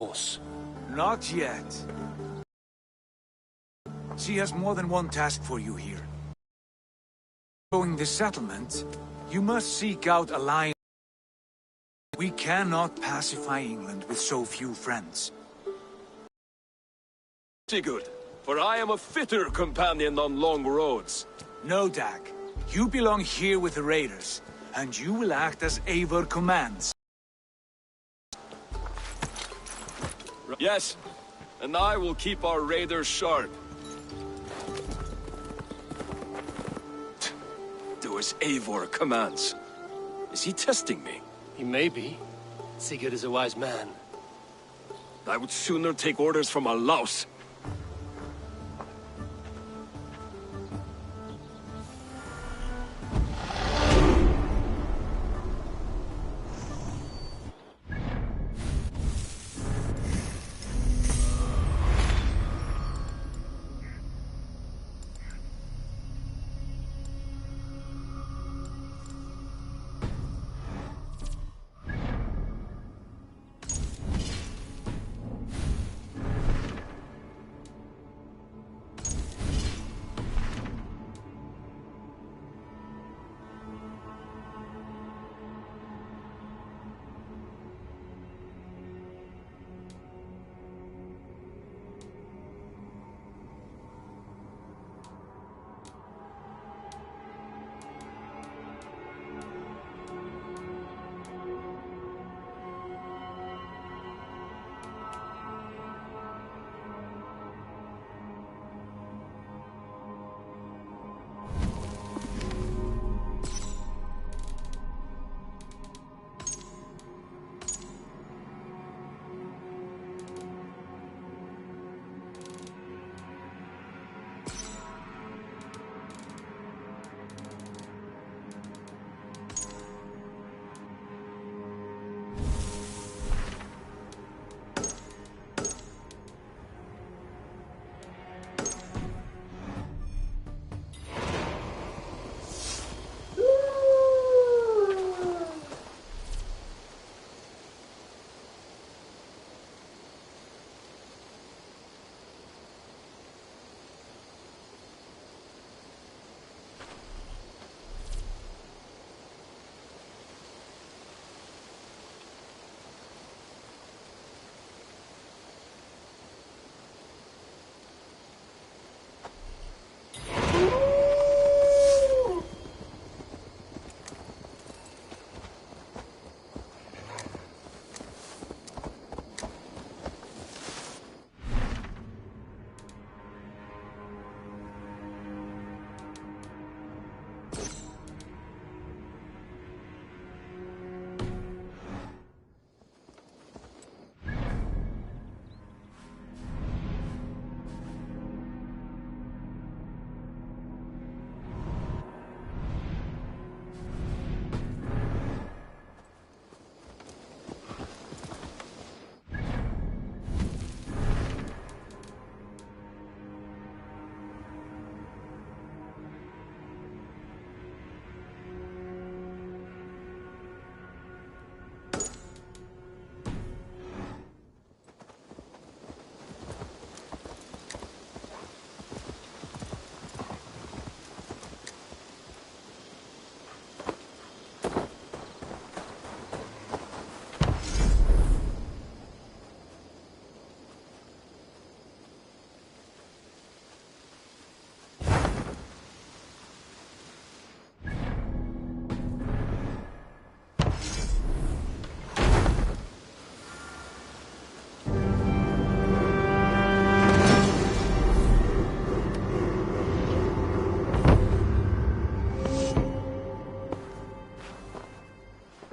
Force. Not yet. She has more than one task for you here. Going the settlement, you must seek out alliance. We cannot pacify England with so few friends. Sigurd, for I am a fitter companion on long roads. No, Dag. You belong here with the raiders, and you will act as Eivor commands. Yes, and I will keep our raiders sharp. Do as Eivor commands. Is he testing me? He may be. Sigurd is a wise man. I would sooner take orders from a louse.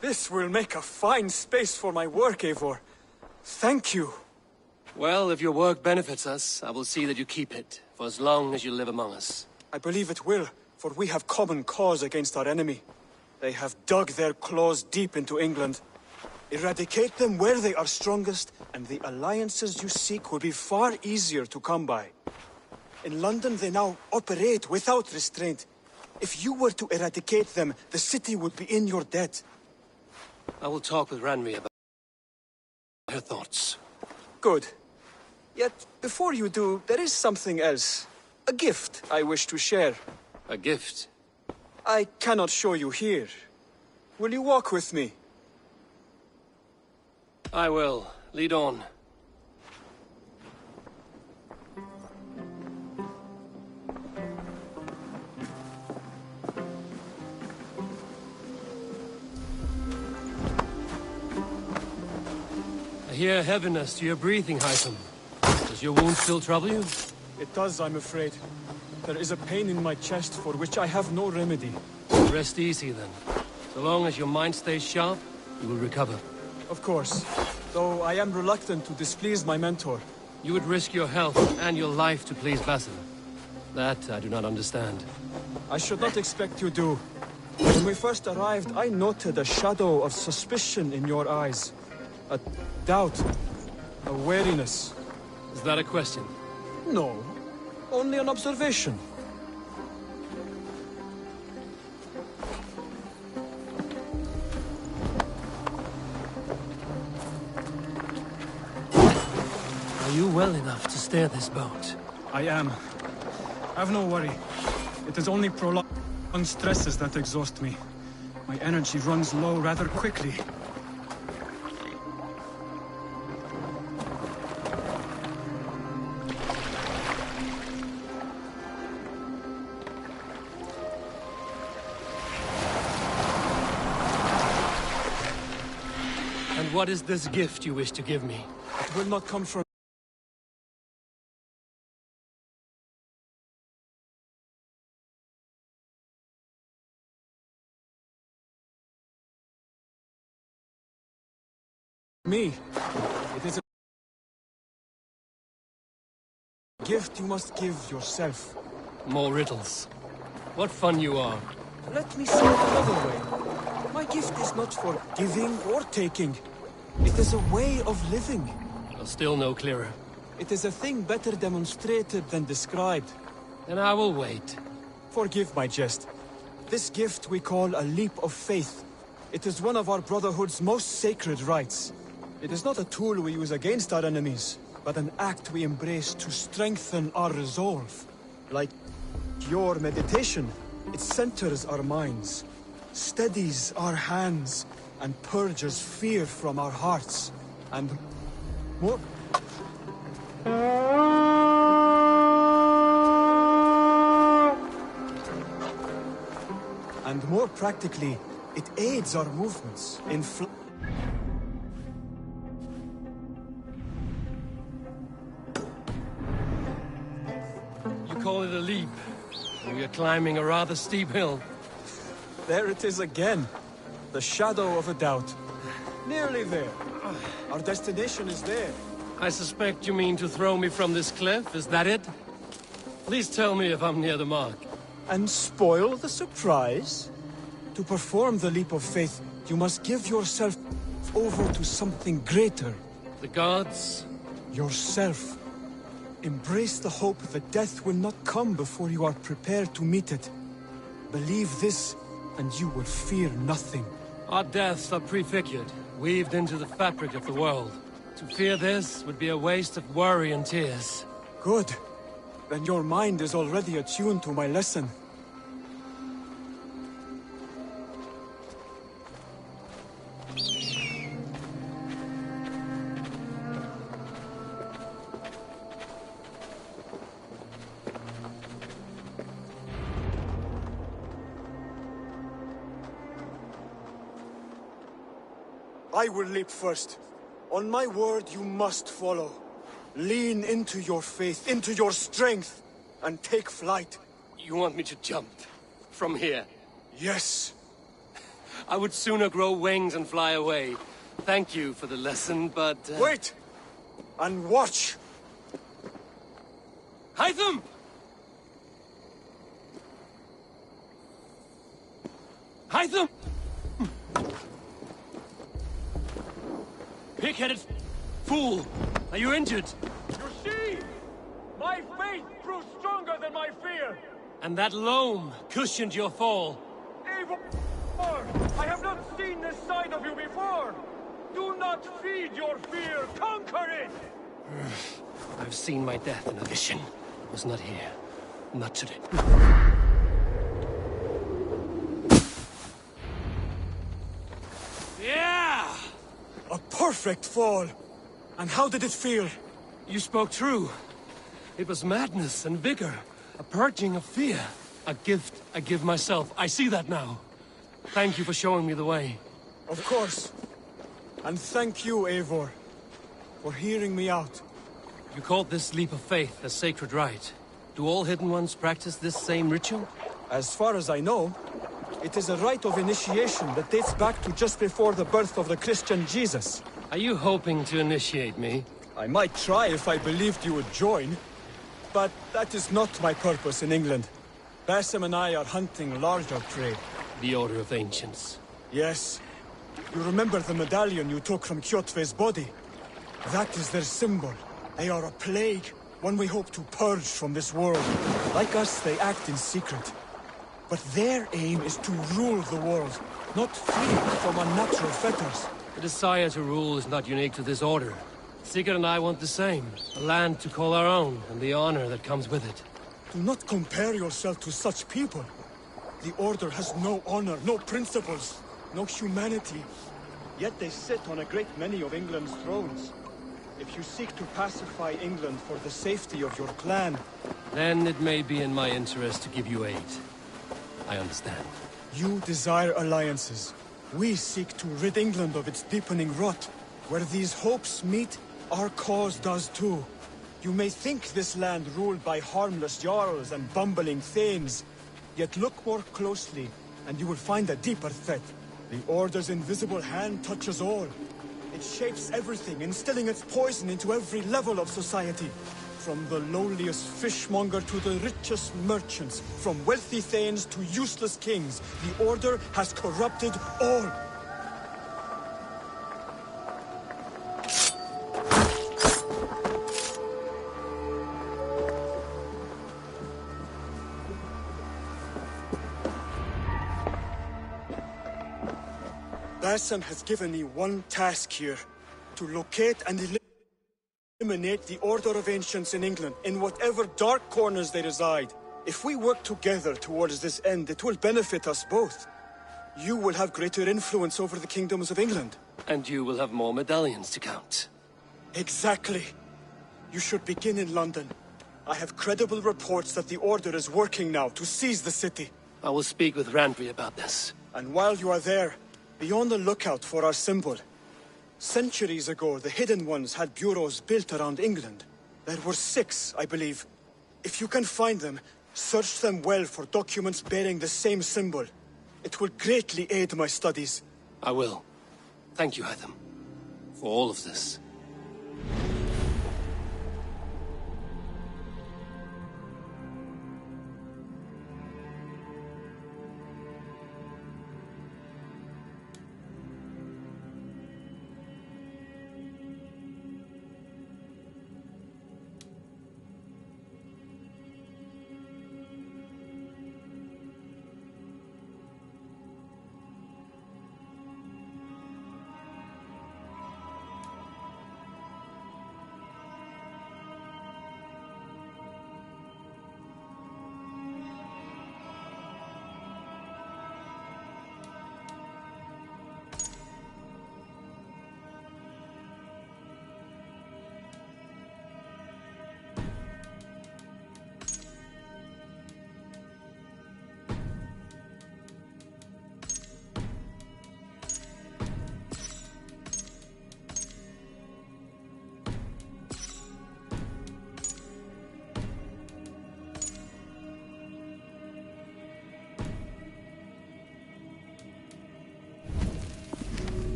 This will make a fine space for my work, Eivor. Thank you. Well, if your work benefits us, I will see that you keep it, for as long as you live among us. I believe it will, for we have common cause against our enemy. They have dug their claws deep into England. Eradicate them where they are strongest, and the alliances you seek will be far easier to come by. In London, they now operate without restraint. If you were to eradicate them, the city would be in your debt. I will talk with Ranri about her thoughts. Good. Yet, before you do, there is something else. A gift I wish to share. A gift? I cannot show you here. Will you walk with me? I will. Lead on. I hear heaviness to your breathing, Hytham. Does your wound still trouble you? It does, I'm afraid. There is a pain in my chest for which I have no remedy. Rest easy, then. So long as your mind stays sharp, you will recover. Of course. Though I am reluctant to displease my mentor. You would risk your health and your life to please Basil. That I do not understand. I should not expect you do. When we first arrived, I noted a shadow of suspicion in your eyes. A doubt. A wariness. Is that a question? No. Only an observation. Are you well enough to steer this boat? I am. Have no worry. It is only prolonged stresses that exhaust me. My energy runs low rather quickly. And what is this gift you wish to give me? It will not come from me. It is a gift you must give yourself. More riddles. What fun you are. Let me say it another way. My gift is not for giving or taking. It is a way of living. Still no clearer. It is a thing better demonstrated than described. Then I will wait. Forgive my jest. This gift we call a leap of faith. It is one of our Brotherhood's most sacred rites. It is not a tool we use against our enemies, but an act we embrace to strengthen our resolve. Like your meditation, it centers our minds, steadies our hands, and purges fear from our hearts. And more... And more practically, it aids our movements in You call it a leap. We are climbing a rather steep hill. There it is again. The shadow of a doubt. Nearly there. Our destination is there. I suspect you mean to throw me from this cliff, is that it? Please tell me if I'm near the mark. And spoil the surprise? To perform the leap of faith, you must give yourself over to something greater. The gods? Yourself. Embrace the hope that death will not come before you are prepared to meet it. Believe this, and you will fear nothing. Our deaths are prefigured, weaved into the fabric of the world. To fear this would be a waste of worry and tears. Good. Then your mind is already attuned to my lesson. I will leap first. On my word, you must follow. Lean into your faith, into your strength, and take flight. You want me to jump? From here? Yes. I would sooner grow wings and fly away. Thank you for the lesson, but... Wait! And watch! Hytham! Hytham! Pig-headed fool! Are you injured? You see? My faith grew stronger than my fear! And that loam cushioned your fall. Evil! I have not seen this side of you before! Do not feed your fear, conquer it! I've seen my death in a vision. It was not here. Not today. Yeah! A perfect fall! And how did it feel? You spoke true. It was madness and vigor. A purging of fear. A gift I give myself. I see that now. Thank you for showing me the way. Of course. And thank you, Eivor, for hearing me out. You called this leap of faith a sacred rite. Do all Hidden Ones practice this same ritual? As far as I know, it is a rite of initiation that dates back to just before the birth of the Christian Jesus. Are you hoping to initiate me? I might try if I believed you would join. But that is not my purpose in England. Basim and I are hunting larger prey. The Order of Ancients. Yes. You remember the medallion you took from Kjotve's body? That is their symbol. They are a plague, one we hope to purge from this world. Like us, they act in secret. But their aim is to rule the world, not free from unnatural fetters. The desire to rule is not unique to this order. Sigurd and I want the same. A land to call our own, and the honor that comes with it. Do not compare yourself to such people. The Order has no honor, no principles, no humanity. Yet they sit on a great many of England's thrones. If you seek to pacify England for the safety of your clan... Then it may be in my interest to give you aid. I understand. You desire alliances. We seek to rid England of its deepening rot. Where these hopes meet, our cause does too. You may think this land ruled by harmless jarls and bumbling thanes. Yet look more closely, and you will find a deeper threat. The Order's invisible hand touches all. It shapes everything, instilling its poison into every level of society. From the lowliest fishmonger to the richest merchants, from wealthy thanes to useless kings, the Order has corrupted all. Basim has given me one task here, to locate and eliminate the Order of Ancients in England, in whatever dark corners they reside. If we work together towards this end, it will benefit us both. You will have greater influence over the kingdoms of England. And you will have more medallions to count. Exactly. You should begin in London. I have credible reports that the Order is working now to seize the city. I will speak with Randvi about this. And while you are there, be on the lookout for our symbol. Centuries ago, the Hidden Ones had bureaus built around England. There were 6, I believe. If you can find them, search them well for documents bearing the same symbol. It will greatly aid my studies. I will. Thank you, Hytham, for all of this.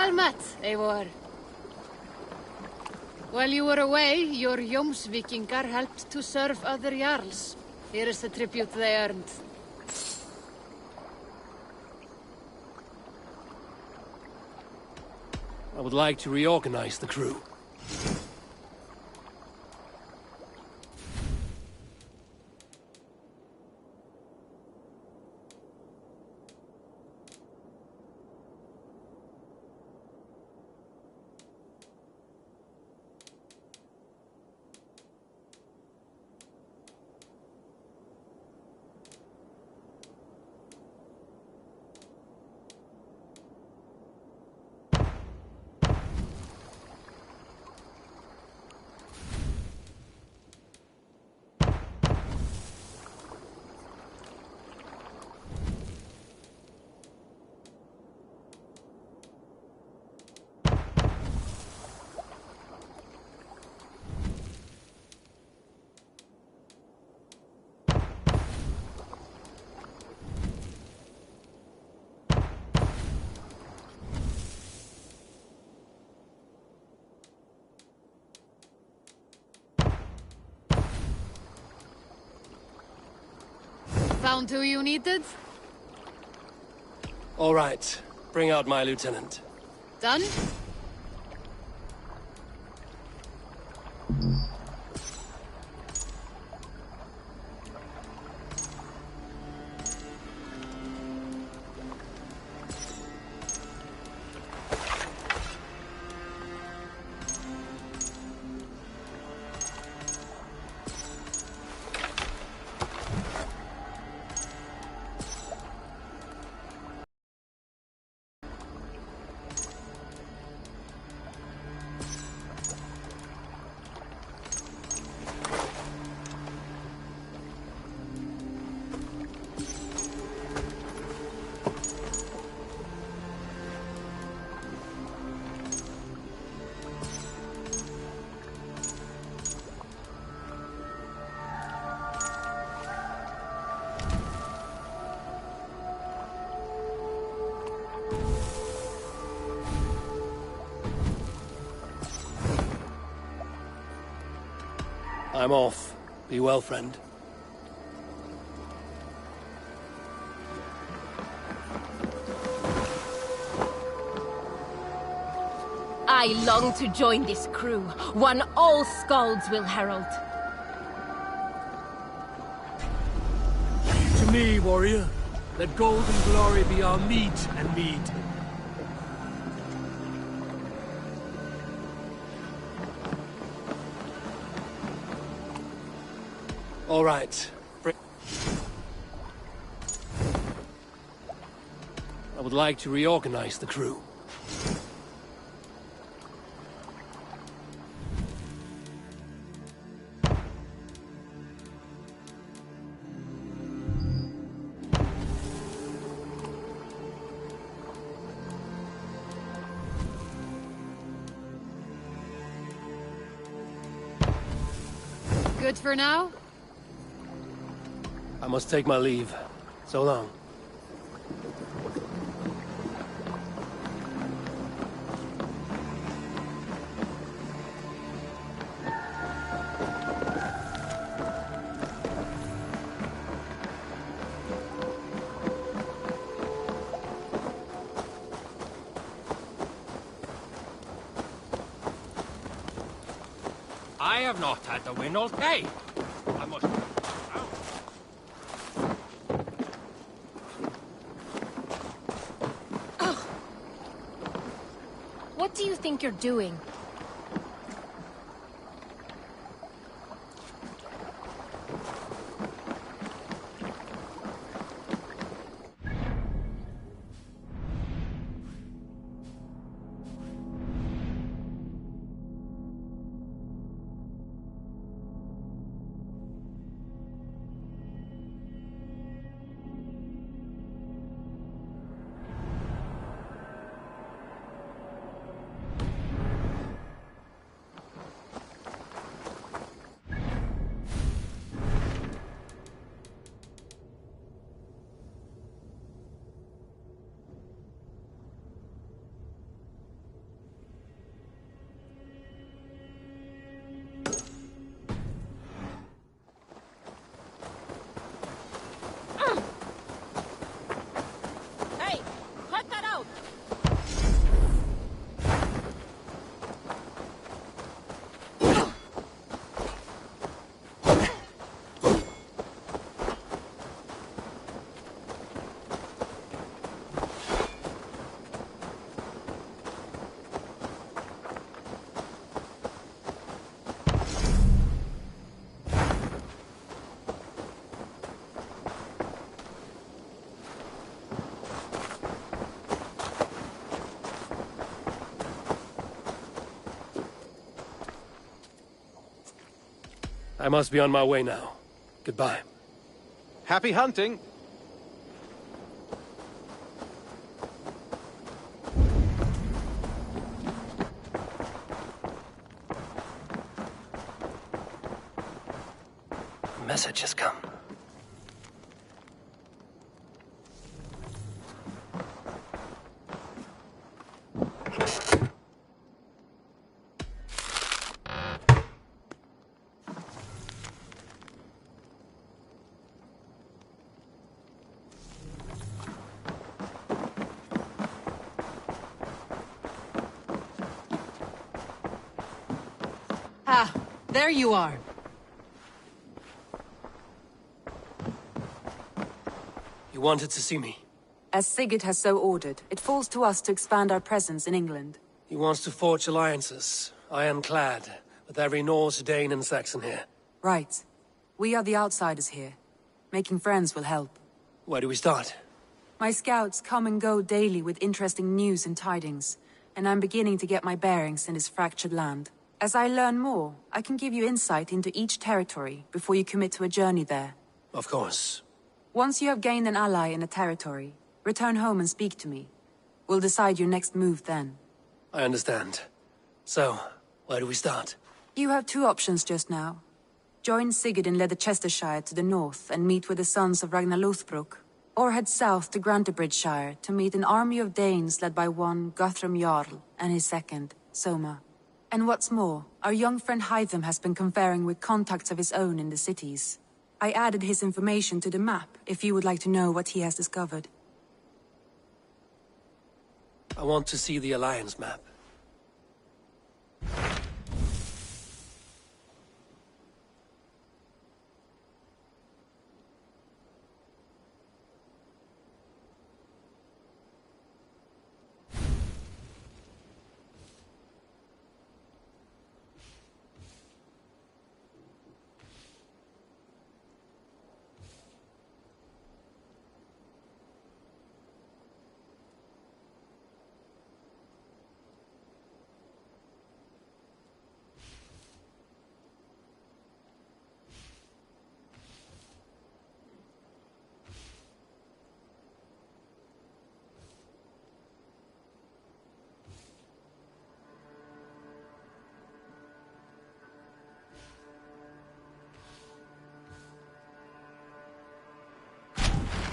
Well met, Eivor. While you were away, your Jomsvikingar helped to serve other Jarls. Here is the tribute they earned. I would like to reorganize the crew. Found who you needed? All right. Bring out my lieutenant. Done? I'm off. Be well, friend. I long to join this crew, one all Skalds will herald. To me, warrior. Let gold and glory be our meat and mead. All right. I would like to reorganize the crew. Good for now? I must take my leave. So long. I have not had the wind all day. I must... What do you think you're doing? I must be on my way now. Goodbye. Happy hunting! A message has come. Ah, there you are. You wanted to see me? As Sigurd has so ordered, it falls to us to expand our presence in England. He wants to forge alliances, ironclad, with every Norse, Dane and Saxon here. Right. We are the outsiders here. Making friends will help. Where do we start? My scouts come and go daily with interesting news and tidings, and I'm beginning to get my bearings in this fractured land. As I learn more, I can give you insight into each territory before you commit to a journey there. Of course. Once you have gained an ally in a territory, return home and speak to me. We'll decide your next move then. I understand. So, where do we start? You have two options just now. Join Sigurd in Leicestershire to the north and meet with the sons of Ragnar Lothbrok, or head south to Grantebridgeshire to meet an army of Danes led by one Guthrum Jarl and his second, Soma. And what's more, our young friend Hytham has been conferring with contacts of his own in the cities. I added his information to the map, if you would like to know what he has discovered. I want to see the Alliance map.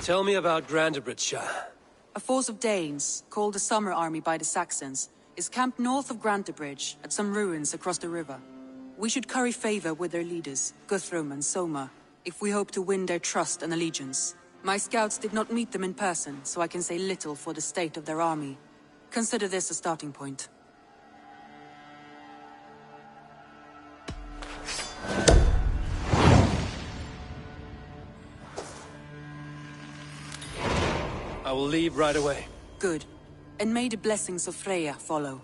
Tell me about Grantebridgeshire. A force of Danes, called the Summer Army by the Saxons, is camped north of Grantebridge at some ruins across the river. We should curry favor with their leaders, Guthrum and Soma, if we hope to win their trust and allegiance. My scouts did not meet them in person, so I can say little for the state of their army. Consider this a starting point. I will leave right away. Good. And may the blessings of Freya follow.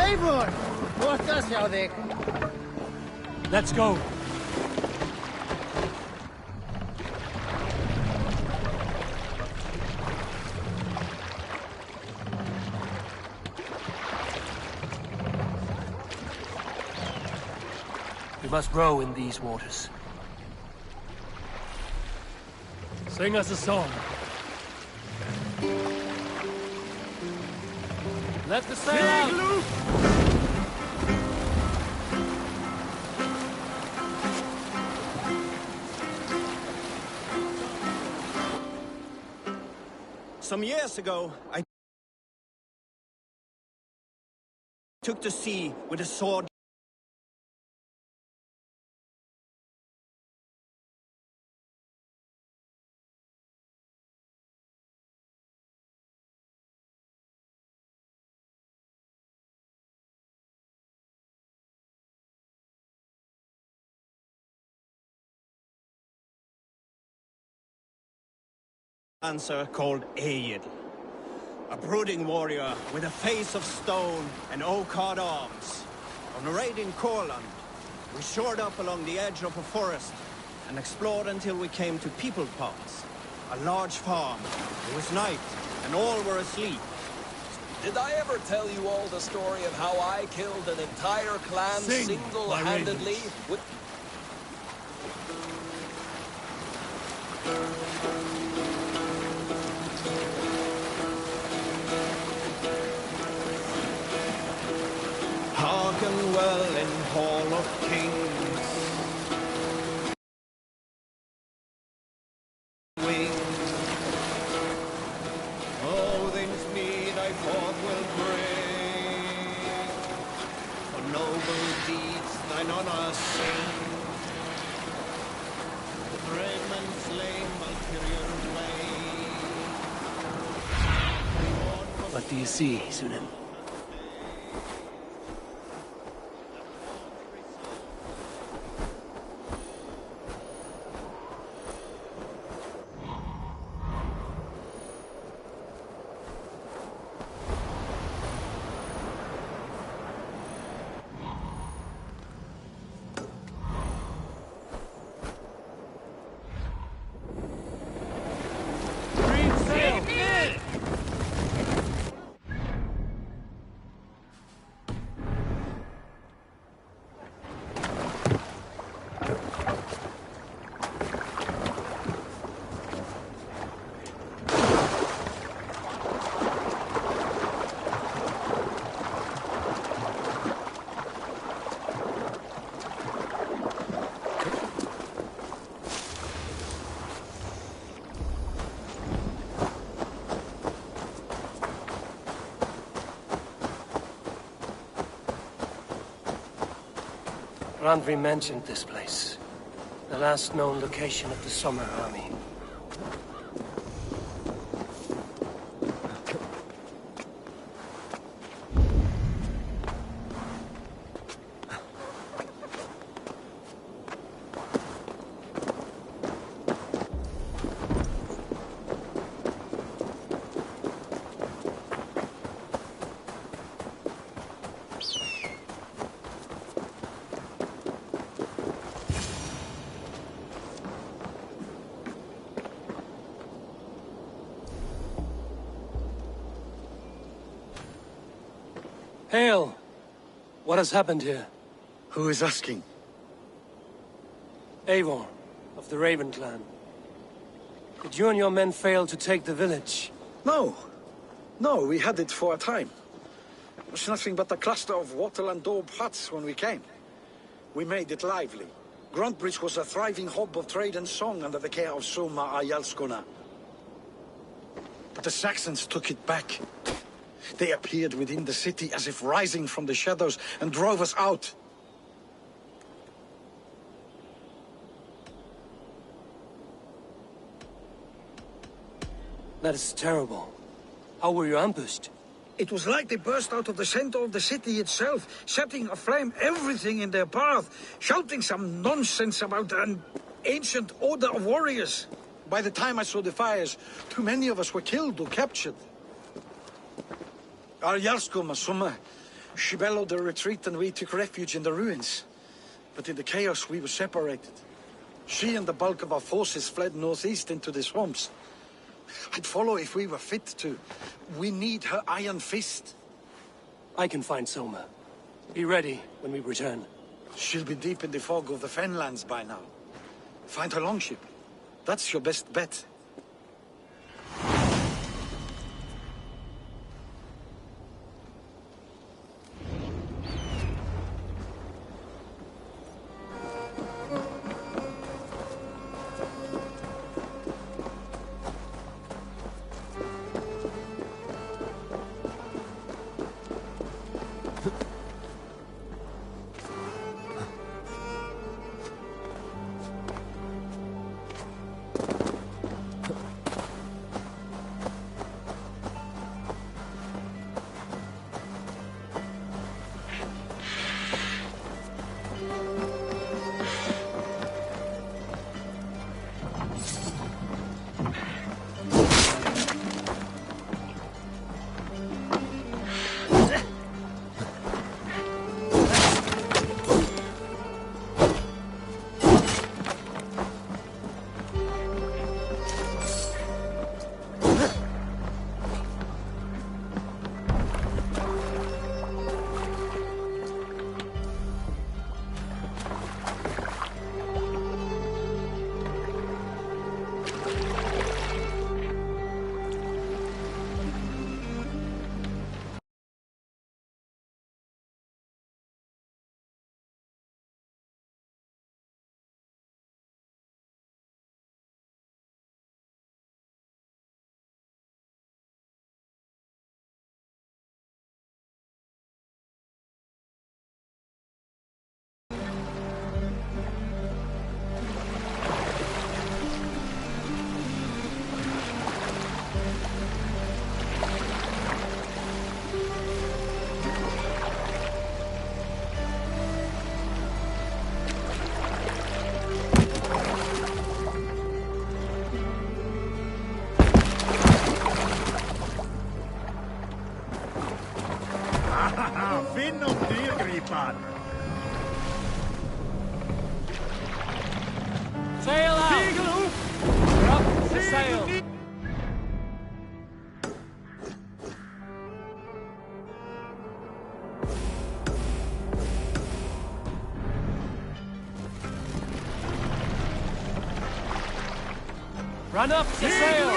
Eivor! Bortas hjá þig. Let's go. We must row in these waters. Sing us a song. Let the sail out! Some years ago, I took to sea with a sword. Answer called Aed, a brooding warrior with a face of stone and oak-hard arms. On a raid in Courland, we shored up along the edge of a forest and explored until we came to People Parts, a large farm. It was night and all were asleep. Did I ever tell you all the story of how I killed an entire clan single-handedly? Hearken well in Hall of Kings. Wings. Odin's mead I forth will bring. For noble deeds thine honor sing. Brave men slain Valkyrie's way. What do you see, Sunan? Randvi mentioned this place. The last known location of the Summer Army. Hail! What has happened here? Who is asking? Eivor, of the Raven clan. Did you and your men fail to take the village? No. No, we had it for a time. It was nothing but a cluster of wattle and daub huts when we came. We made it lively. Gruntbridge was a thriving hub of trade and song under the care of Soma Ayalskona. But the Saxons took it back. They appeared within the city as if rising from the shadows and drove us out. That is terrible. How were you ambushed? It was like they burst out of the center of the city itself, setting aflame everything in their path, shouting some nonsense about an ancient order of warriors. By the time I saw the fires, too many of us were killed or captured. Our Jarlskoma, Summa, she bellowed a retreat and we took refuge in the ruins. But in the chaos we were separated. She and the bulk of our forces fled northeast into the swamps. I'd follow if we were fit to. We need her iron fist. I can find Soma. Be ready when we return. She'll be deep in the fog of the Fenlands by now. Find her longship. That's your best bet. Sail out! We're up to sail! Run up to sail!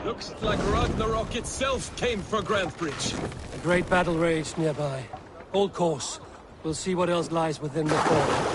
Looks like Ragnarok itself came for Grantebridge. A great battle raged nearby. Hold course. We'll see what else lies within the fort.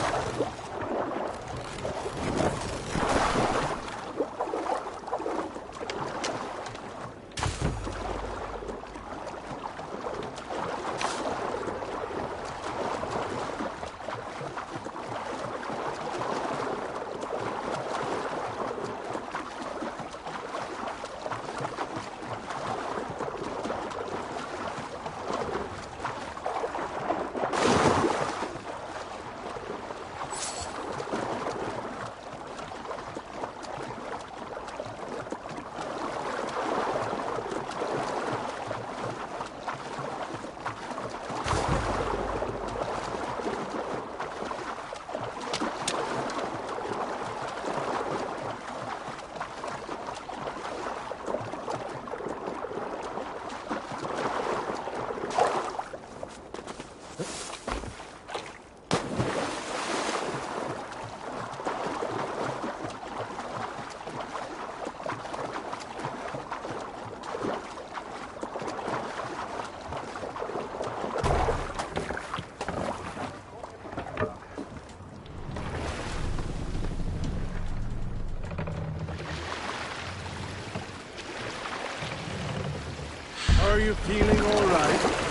Are you feeling all right?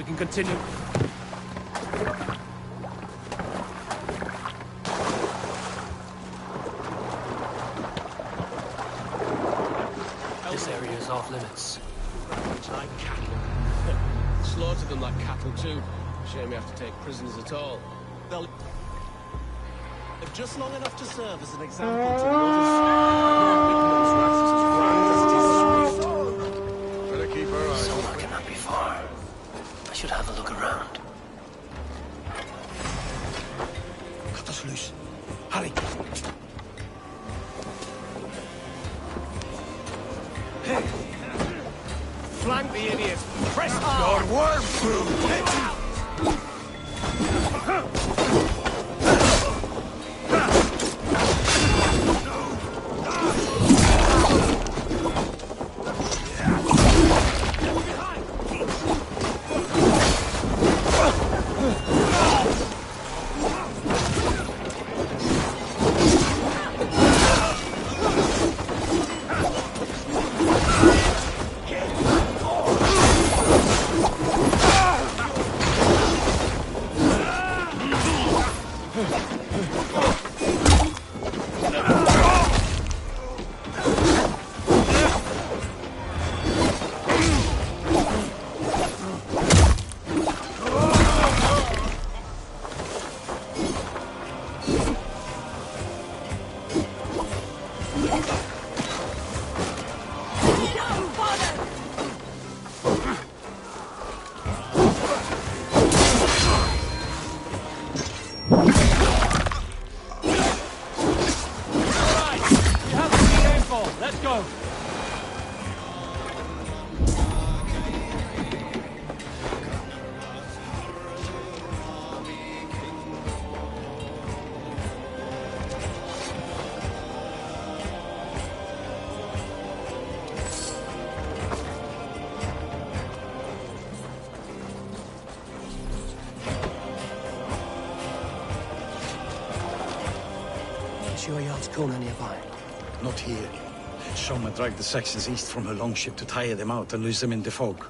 We can continue. This area is off limits. It's like cattle. Slaughter them like cattle too. Shame we have to take prisoners at all. They'll... just long enough to serve as an example to the others. Better keep our eyes Someone cannot be far. I should have a look around. Cut us loose. Hurry! Hey! Flank the idiot! Press hard! Your worm food! Your yacht's corner nearby. Not here. Soma dragged the Saxons east from her longship to tire them out and lose them in the fog.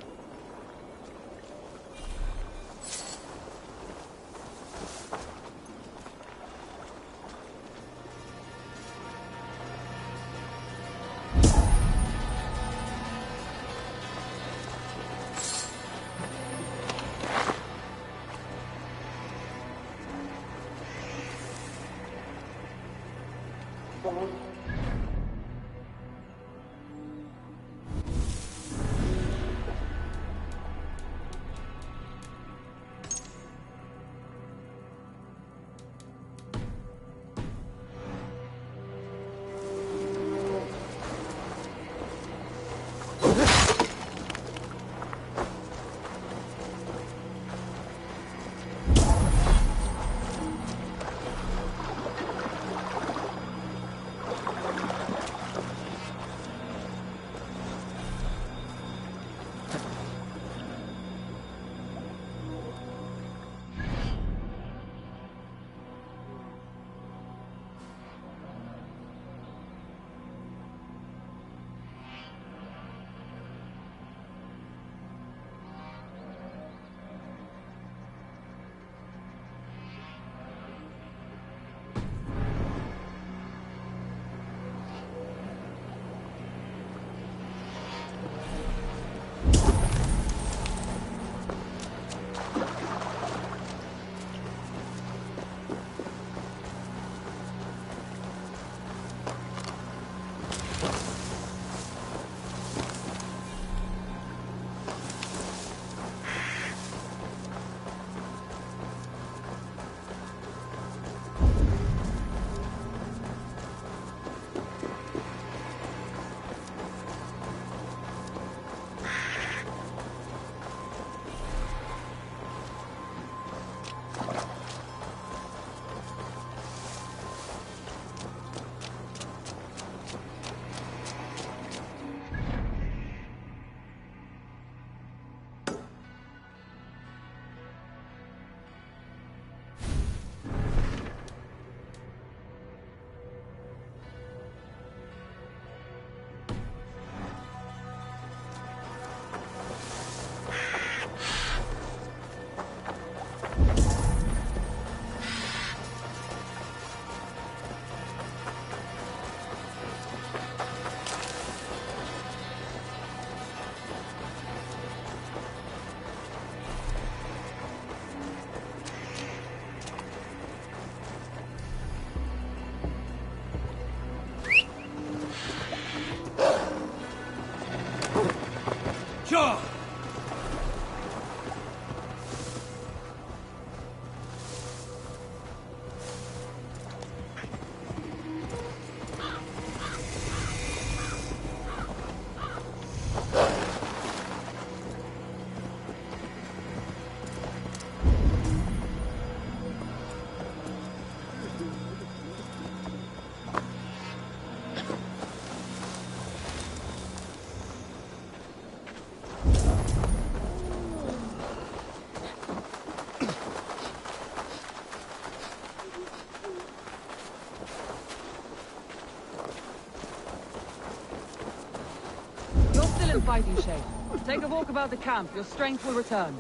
fighting shape. Take a walk about the camp. Your strength will return.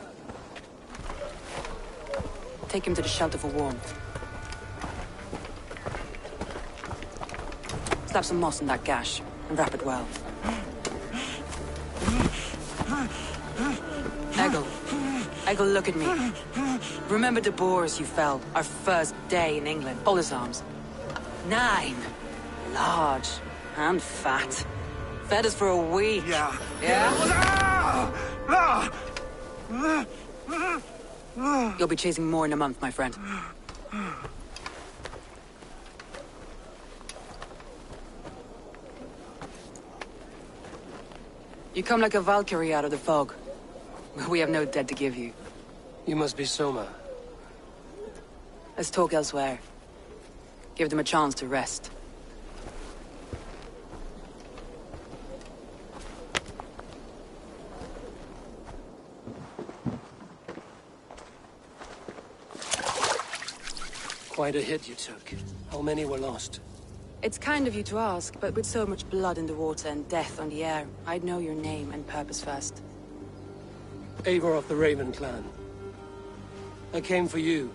Take him to the shelter for warmth. Slap some moss in that gash, and wrap it well. Eggle, look at me. Remember the boars you felled, our first day in England? Hold his arms. 9. Large. And fat. Fed us for a week. Yeah. Yeah? You'll be chasing more in a month, my friend. You come like a Valkyrie out of the fog. We have no dead to give you. You must be Soma. Let's talk elsewhere. Give them a chance to rest. Quite a hit you took. How many were lost? It's kind of you to ask, but with so much blood in the water and death on the air, I'd know your name and purpose first. Eivor of the Raven clan. I came for you,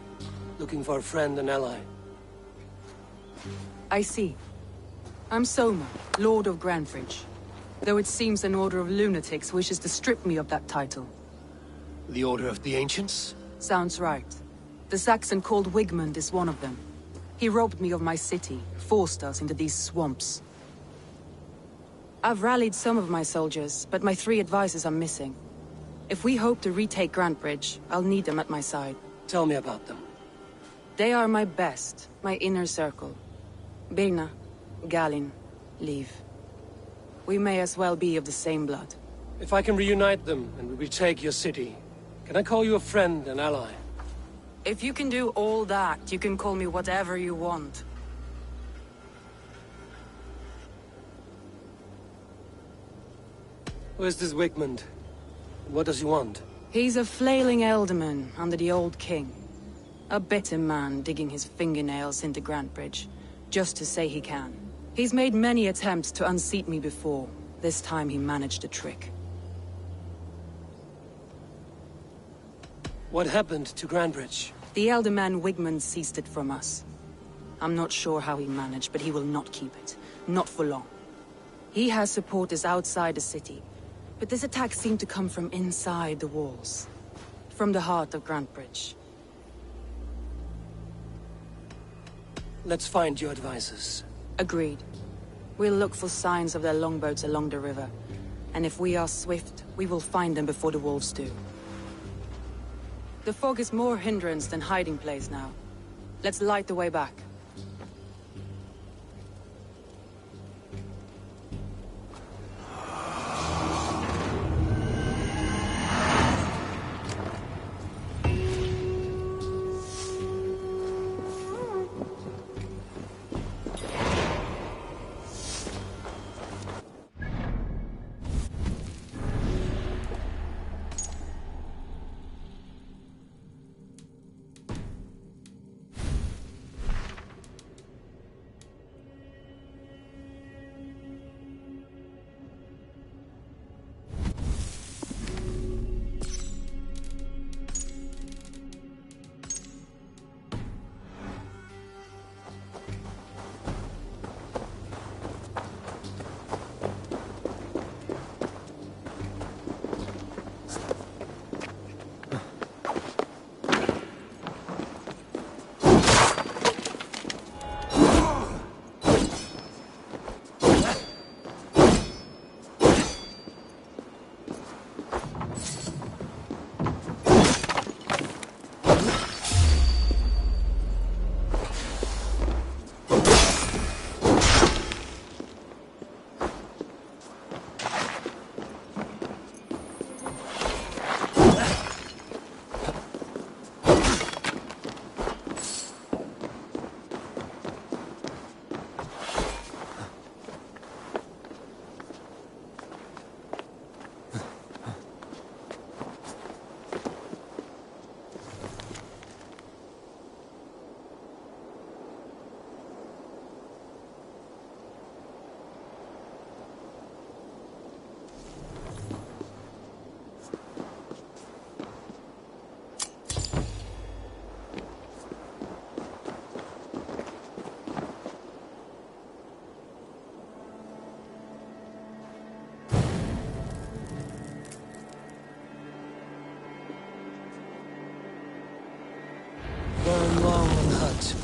looking for a friend and ally. I see. I'm Soma, Lord of Grantebridge. Though it seems an order of lunatics wishes to strip me of that title. The Order of the Ancients? Sounds right. The Saxon called Wigmund is one of them. He robbed me of my city, forced us into these swamps. I've rallied some of my soldiers, but my 3 advisors are missing. If we hope to retake Grantebridge, I'll need them at my side. Tell me about them. They are my best, my inner circle. Birna, Galin, Liv. We may as well be of the same blood. If I can reunite them and we retake your city, can I call you a friend and ally? If you can do all that, you can call me whatever you want. Where's this Wigmund? What does he want? He's a flailing elderman under the old king. A bitter man digging his fingernails into Grantebridge, just to say he can. He's made many attempts to unseat me before. This time he managed a trick. What happened to Grantebridge? The elder man Wigmund seized it from us. I'm not sure how he managed, but he will not keep it. Not for long. He has supporters outside the city, but this attack seemed to come from inside the walls. From the heart of Grantebridge. Let's find your advisors. Agreed. We'll look for signs of their longboats along the river. And if we are swift, we will find them before the wolves do. The fog is more hindrance than hiding place now. Let's light the way back.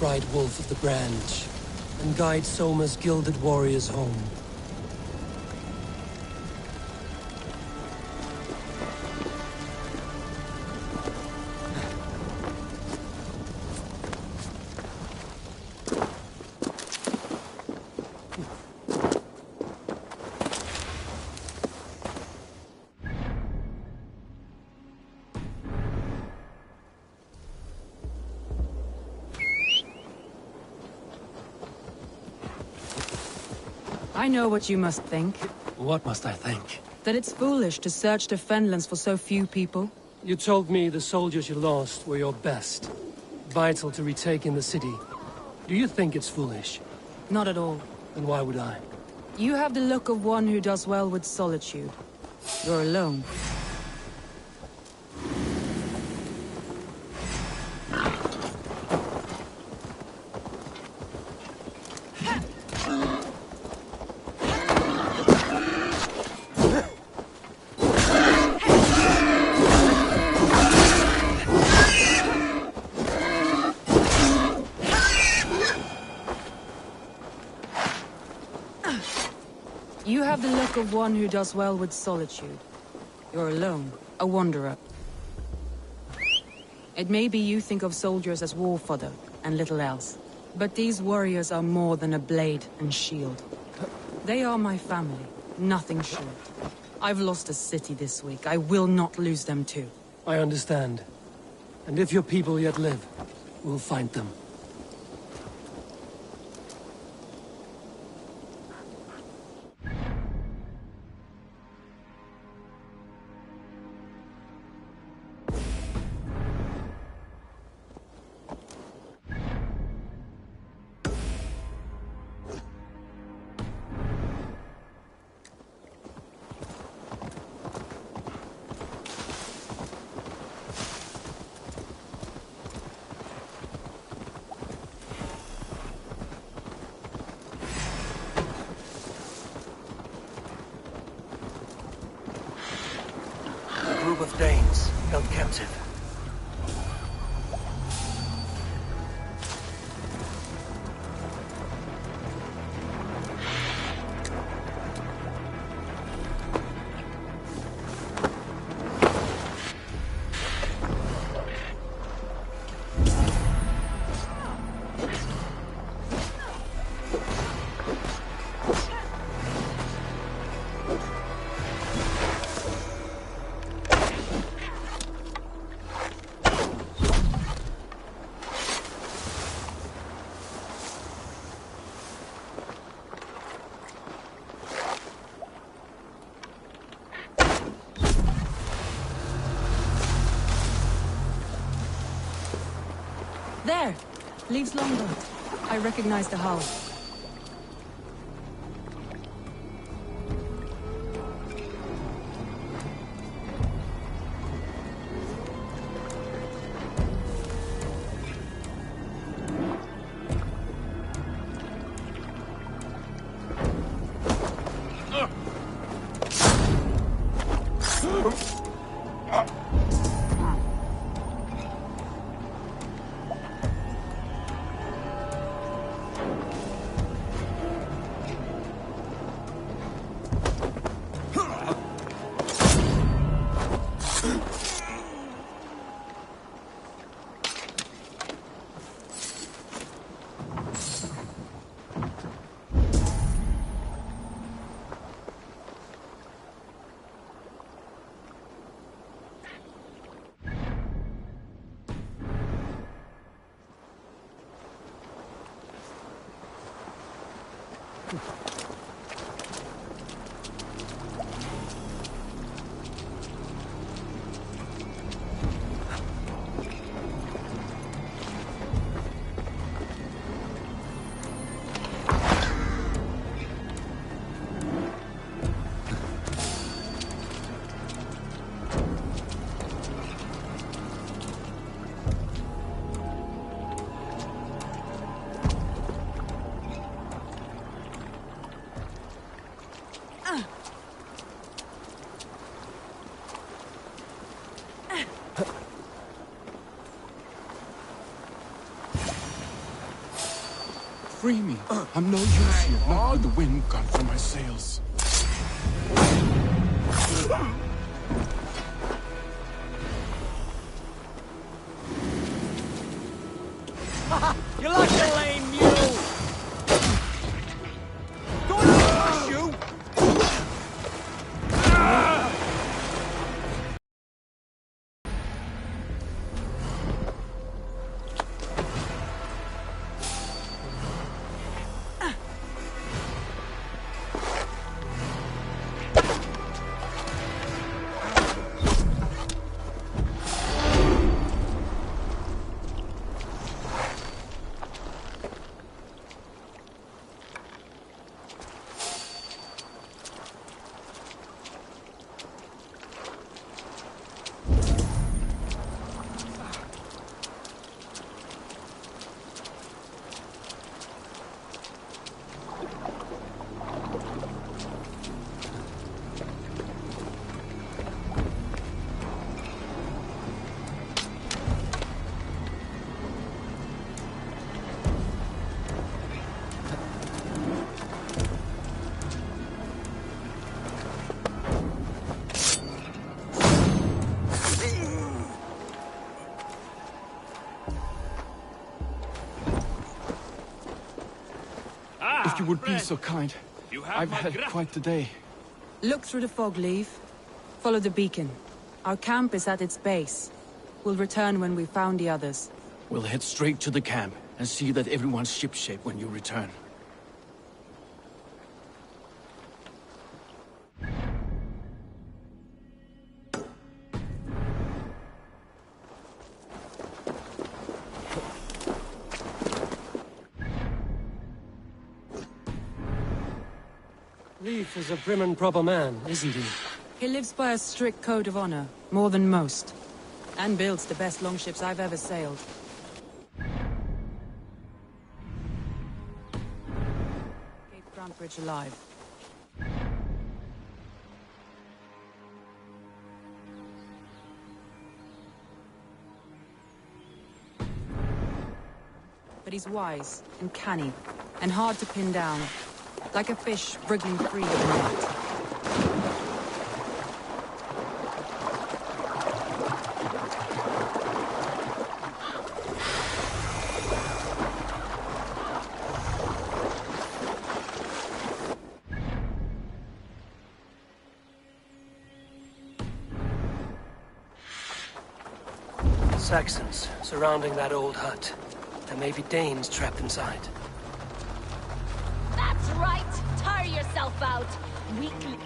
bright wolf of the branch, and guide Soma's gilded warriors home. I know what you must think. What must I think? That it's foolish to search the Fenlands for so few people. You told me the soldiers you lost were your best. Vital to retaking the city. Do you think it's foolish? Not at all. Then why would I? You have the look of one who does well with solitude. You're alone. You have the look of one who does well with solitude. You're alone, a wanderer. It may be you think of soldiers as war fodder, and little else. But these warriors are more than a blade and shield. They are my family, nothing short. I've lost a city this week. I will not lose them too. I understand. And if your people yet live, we'll find them. Of Danes held captive. There! Leaves longboat. I recognize the hull. Free me. I'm no use here, not with the wind gone from my sails. You're like a lame mule! Going to crush you! If you would be so kind. I've had quite the day. Look through the fog, Leave. Follow the beacon. Our camp is at its base. We'll return when we've found the others. We'll head straight to the camp and see that everyone's shipshape when you return. Leif is a prim and proper man, isn't he? He lives by a strict code of honor, more than most. And builds the best longships I've ever sailed. Cape Grantbridge alive. But he's wise and canny, and hard to pin down. Like a fish wriggling free of the net. Saxons surrounding that old hut. There may be Danes trapped inside. That's right! Tire yourself out! Weakly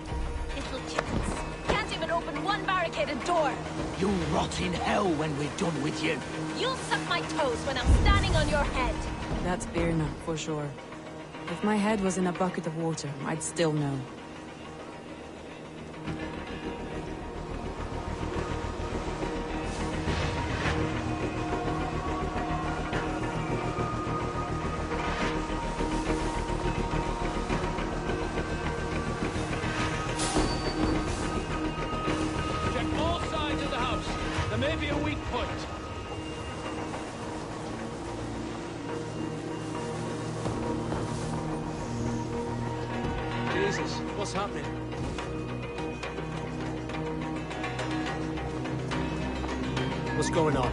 little chickens. Can't even open one barricaded door! You'll rot in hell when we're done with you. You'll suck my toes when I'm standing on your head! That's Birna, for sure. If my head was in a bucket of water, I'd still know. What's happening? What's going on?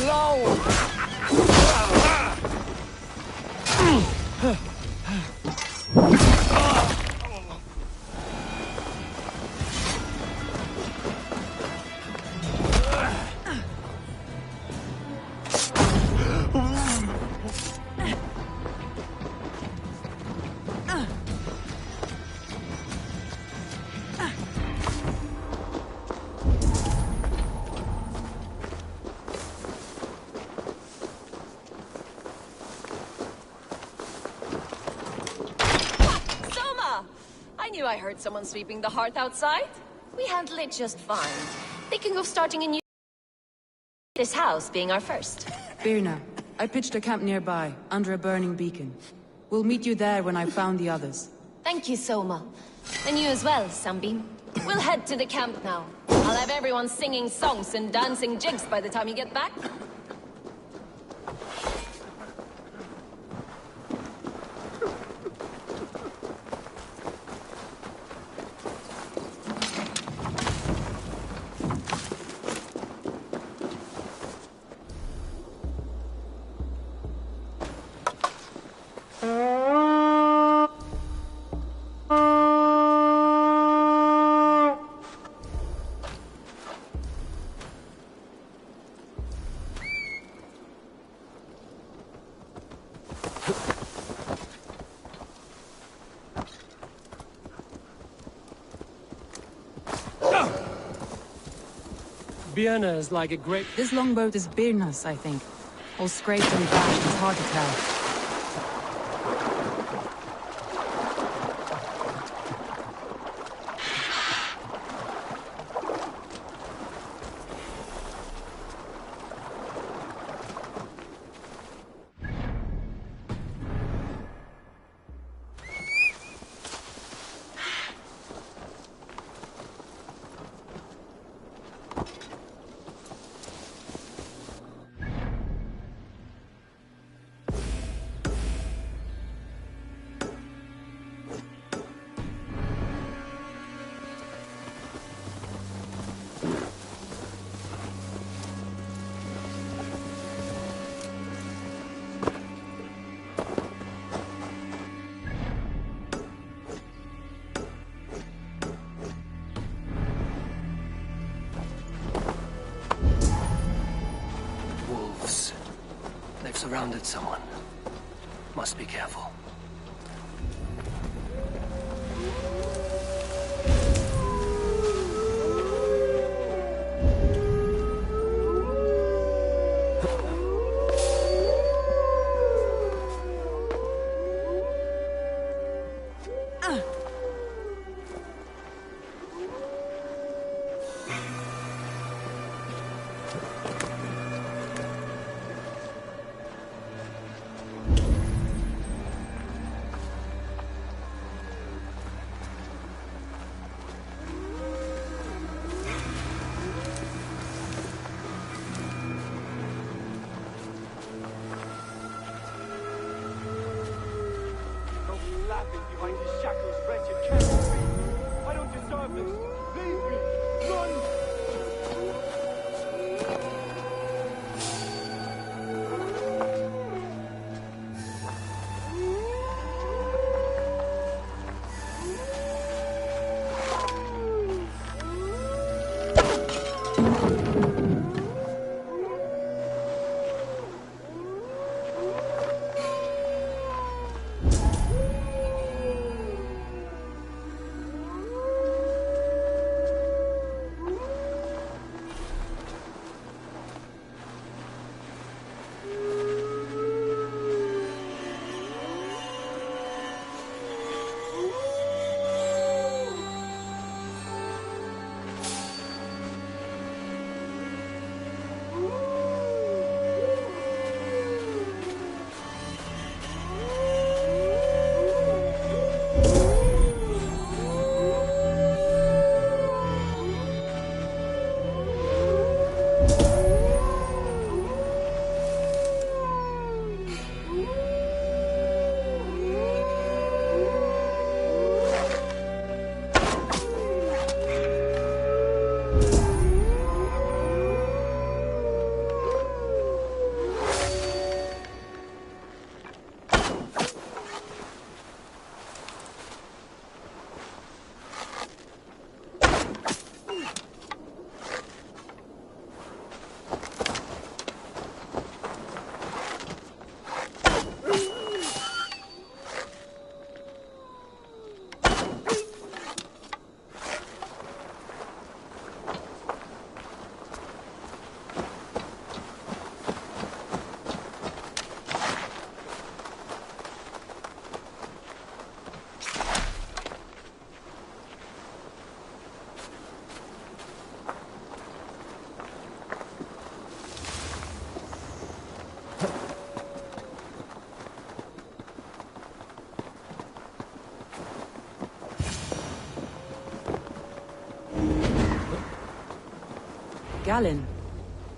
slow! I heard someone sweeping the hearth outside. We handle it just fine. Thinking of starting a new... This house being our first. Birna, I pitched a camp nearby, under a burning beacon. We'll meet you there when I've found the others. Thank you, Soma. And you as well, Sunbeam. We'll head to the camp now. I'll have everyone singing songs and dancing jigs by the time you get back. Birna is like a great... This longboat is Birna's, I think. All scraped and bashed, it's hard to tell. They've surrounded someone. Must be careful. Galen,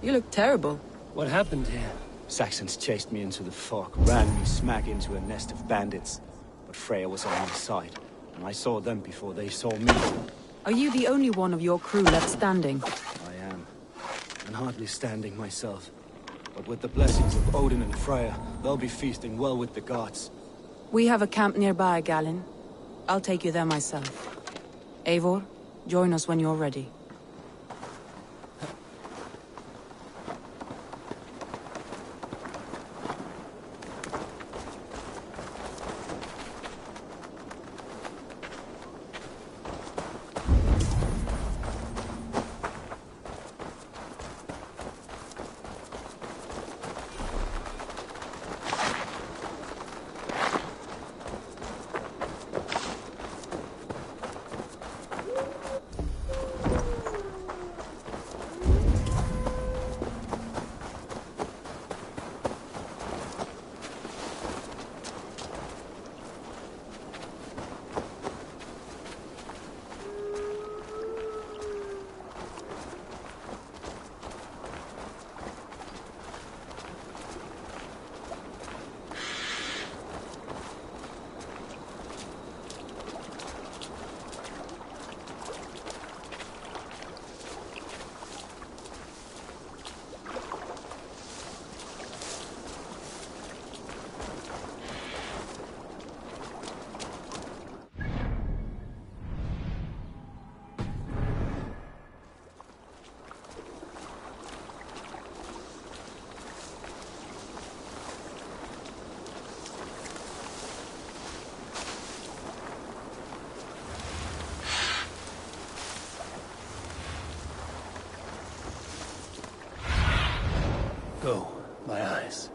you look terrible. What happened here? Saxons chased me into the fog, ran me smack into a nest of bandits. But Freya was on my side, and I saw them before they saw me. Are you the only one of your crew left standing? I am, and hardly standing myself. But with the blessings of Odin and Freya, they'll be feasting well with the gods. We have a camp nearby, Galen. I'll take you there myself. Eivor, join us when you're ready. Go, my eyes.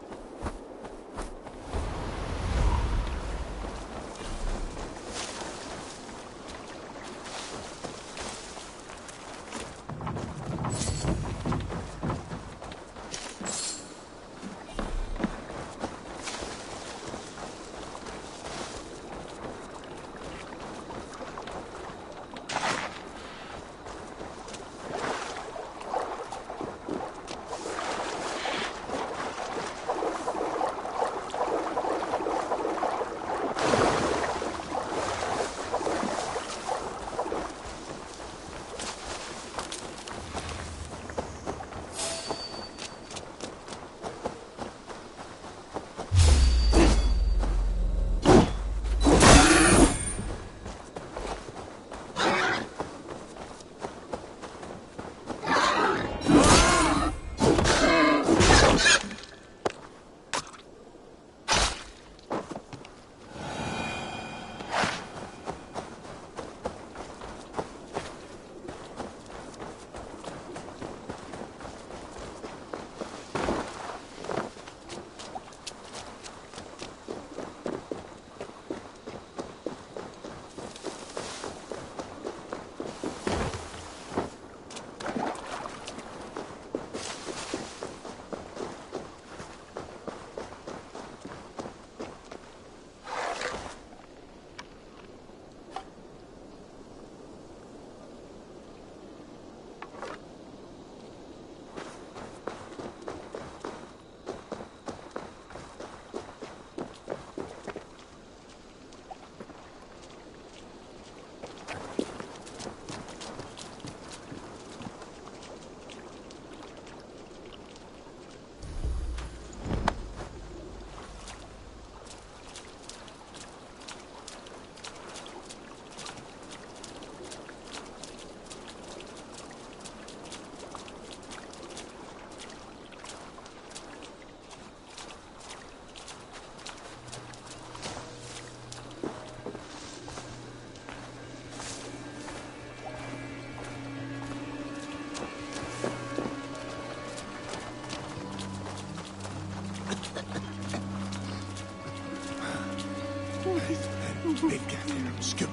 Skip.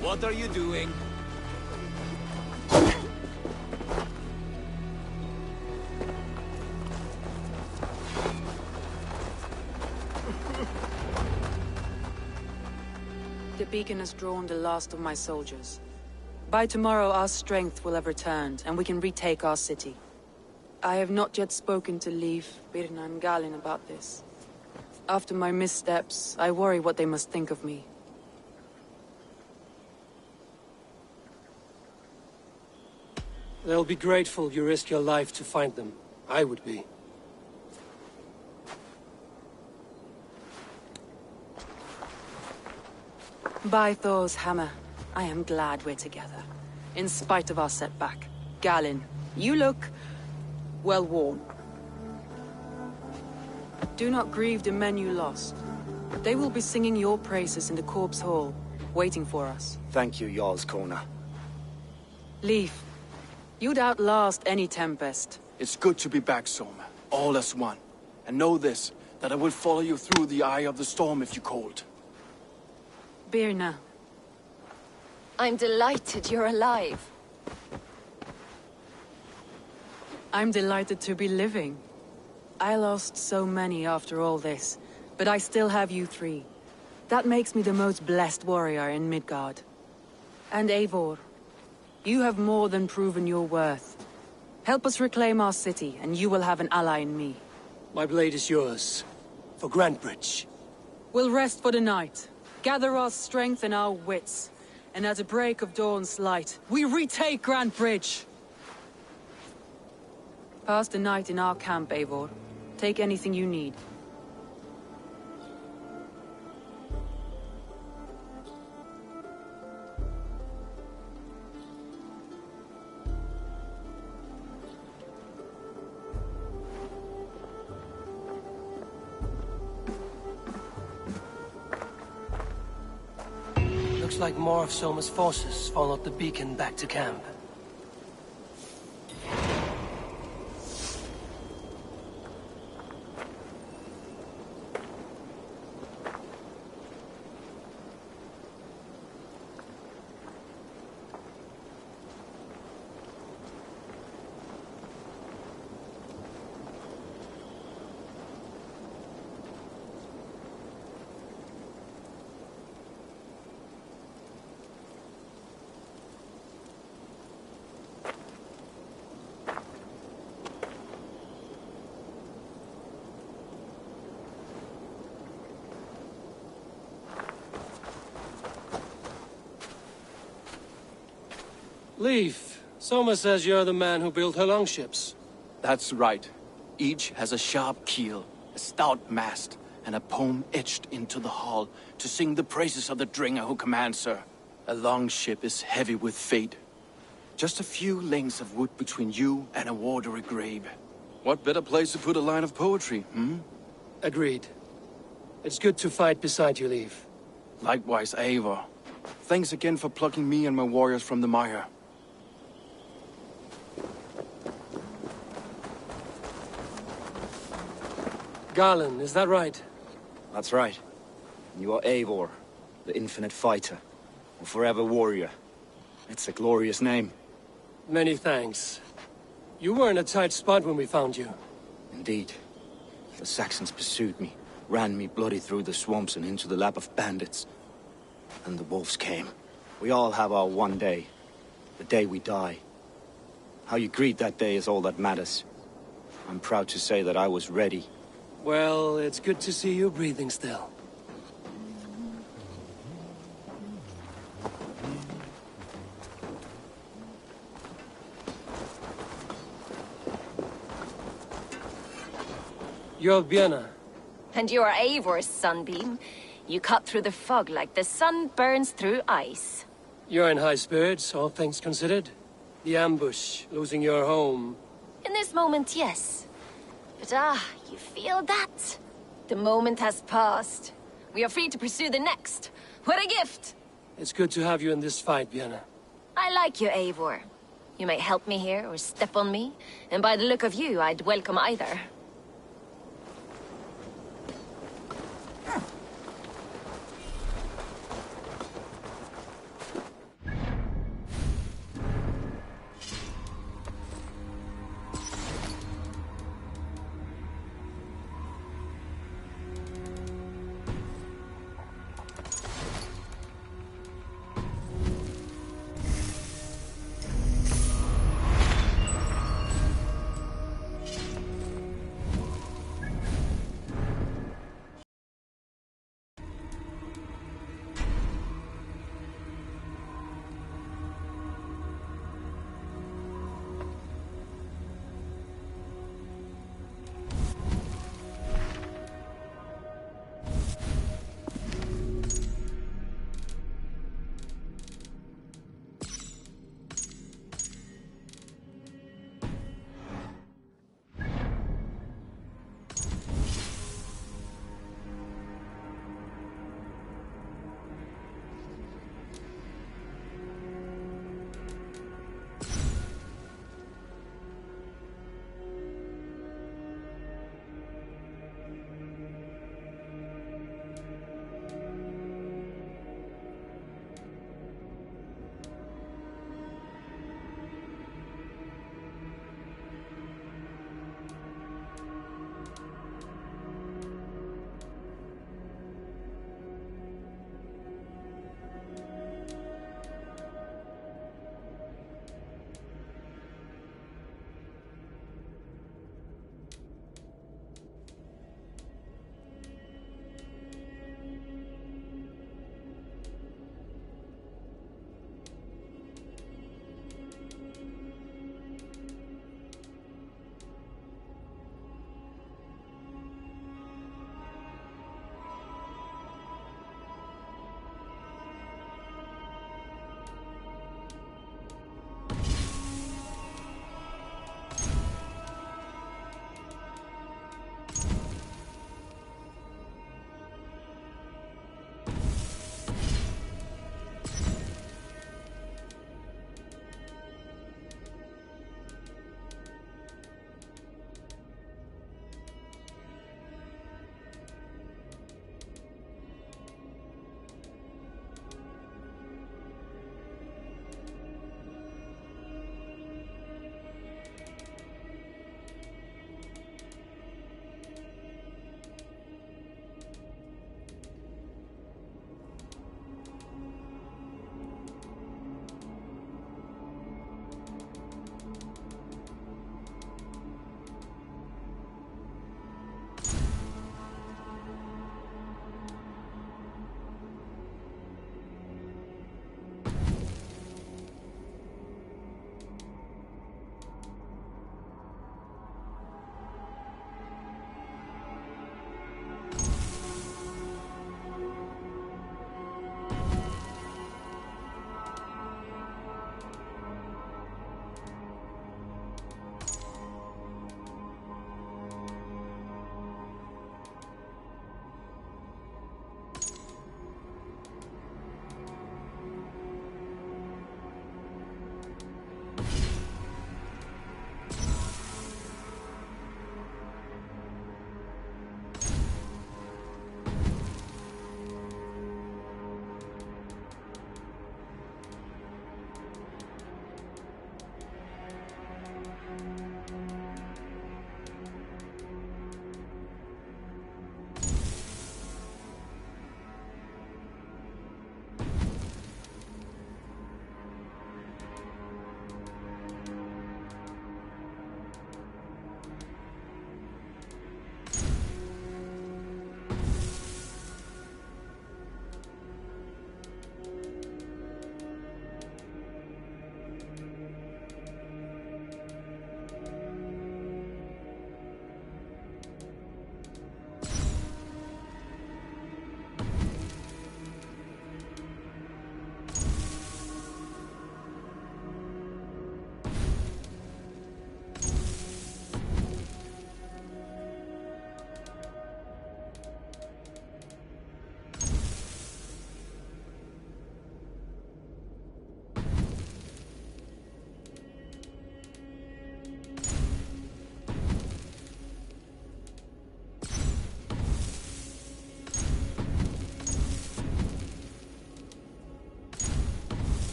What are you doing? The beacon has drawn the last of my soldiers. By tomorrow our strength will have returned, and we can retake our city. I have not yet spoken to Leif, Birna and Galin about this. After my missteps, I worry what they must think of me. They'll be grateful you risked your life to find them. I would be. By Thor's hammer, I am glad we're together. In spite of our setback. Galin, you look... well worn. Do not grieve the men you lost. They will be singing your praises in the Corpse Hall, waiting for us. Thank you, Jarl's Kona. Leif, you'd outlast any tempest. It's good to be back, Soma. All as one. And know this, that I will follow you through the eye of the storm if you called. Birna. I'm delighted you're alive. I'm delighted to be living. I lost so many after all this, but I still have you three. That makes me the most blessed warrior in Midgard. And Eivor, you have more than proven your worth. Help us reclaim our city, and you will have an ally in me. My blade is yours. For Grantebridge. We'll rest for the night, gather our strength and our wits, and at the break of dawn's light, we retake Grantebridge! Pass the night in our camp, Eivor. Take anything you need. Looks like more of Soma's forces followed the beacon back to camp. Leif, Soma says you're the man who built her longships. That's right. Each has a sharp keel, a stout mast, and a poem etched into the hull to sing the praises of the Dringer who commands her. A longship is heavy with fate. Just a few lengths of wood between you and a watery grave. What better place to put a line of poetry, hmm? Agreed. It's good to fight beside you, Leif. Likewise, Eivor. Thanks again for plucking me and my warriors from the mire. Garland, is that right? That's right. You are Eivor, the infinite fighter, or forever warrior. It's a glorious name. Many thanks. You were in a tight spot when we found you. Indeed. The Saxons pursued me, ran me bloody through the swamps and into the lap of bandits. And the wolves came. We all have our one day. The day we die. How you greet that day is all that matters. I'm proud to say that I was ready. Well, it's good to see you breathing still. You're Björna. And you're Eivor's sunbeam. You cut through the fog like the sun burns through ice. You're in high spirits, all things considered. The ambush, losing your home. In this moment, yes. But you feel that? The moment has passed. We are free to pursue the next. What a gift! It's good to have you in this fight, Björna. I like you, Eivor. You may help me here or step on me, and by the look of you, I'd welcome either.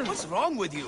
What's wrong with you?